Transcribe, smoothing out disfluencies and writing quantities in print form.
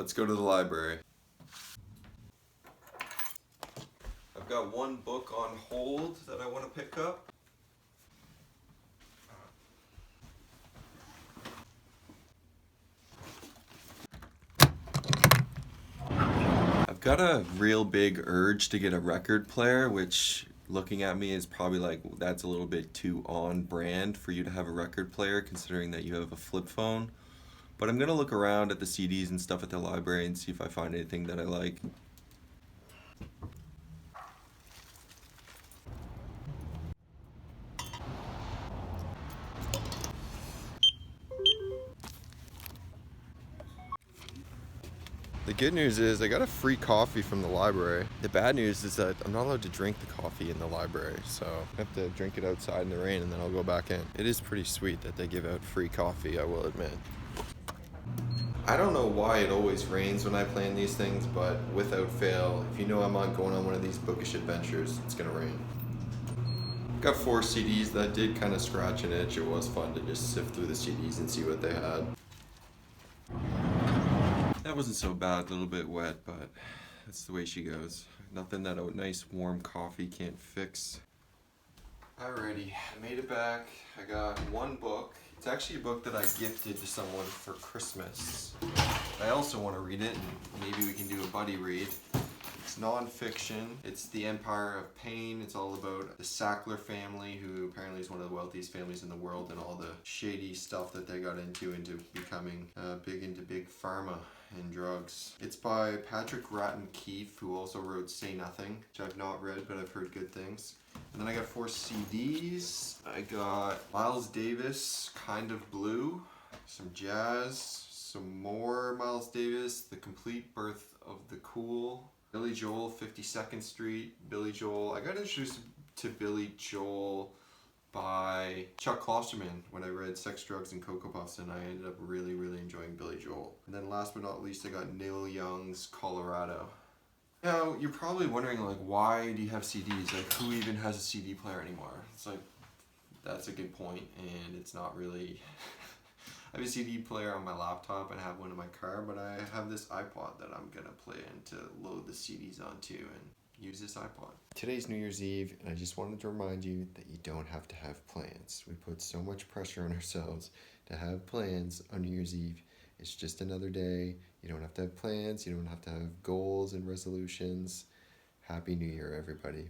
Let's go to the library. I've got one book on hold that I want to pick up. I've got a real big urge to get a record player, which looking at me is probably like that's a little bit too on brand for you to have a record player considering that you have a flip phone. But I'm gonna look around at the CDs and stuff at the library and see if I find anything that I like. The good news is I got a free coffee from the library. The bad news is that I'm not allowed to drink the coffee in the library, so I have to drink it outside in the rain and then I'll go back in. It is pretty sweet that they give out free coffee, I will admit. I don't know why it always rains when I plan these things, but without fail, if you know I'm not going on one of these bookish adventures, it's gonna rain. Got 4 CDs that did kind of scratch an itch. It was fun to just sift through the CDs and see what they had. That wasn't so bad, a little bit wet, but that's the way she goes. Nothing that a nice warm coffee can't fix. Alrighty, I made it back. I got one book. It's actually a book that I gifted to someone for Christmas. I also want to read it, and maybe we can do a buddy read. It's non-fiction. It's The Empire of Pain. It's all about the Sackler family, who apparently is one of the wealthiest families in the world, and all the shady stuff that they got into becoming big into big pharma and drugs. It's by Patrick Ratton Keefe, who also wrote Say Nothing, which I've not read, but I've heard good things. And then I got 4 CDs. I got Miles Davis, Kind of Blue, some jazz, some more Miles Davis, The Complete Birth of the Cool, Billy Joel, 52nd Street, Billy Joel. I got introduced to Billy Joel by Chuck Klosterman when I read Sex, Drugs, and Cocoa Puffs, and I ended up really, really enjoying Billy Joel. And then last but not least, I got Neil Young's Colorado. Now, you're probably wondering, like, why do you have CDs? Like, who even has a CD player anymore? It's like, that's a good point, and it's not really... I have a CD player on my laptop and I have one in my car, but I have this iPod that I'm gonna play in to load the CDs onto and use this iPod. Today's New Year's Eve, and I just wanted to remind you that you don't have to have plans. We put so much pressure on ourselves to have plans on New Year's Eve. It's just another day. You don't have to have plans. You don't have to have goals and resolutions. Happy New Year, everybody.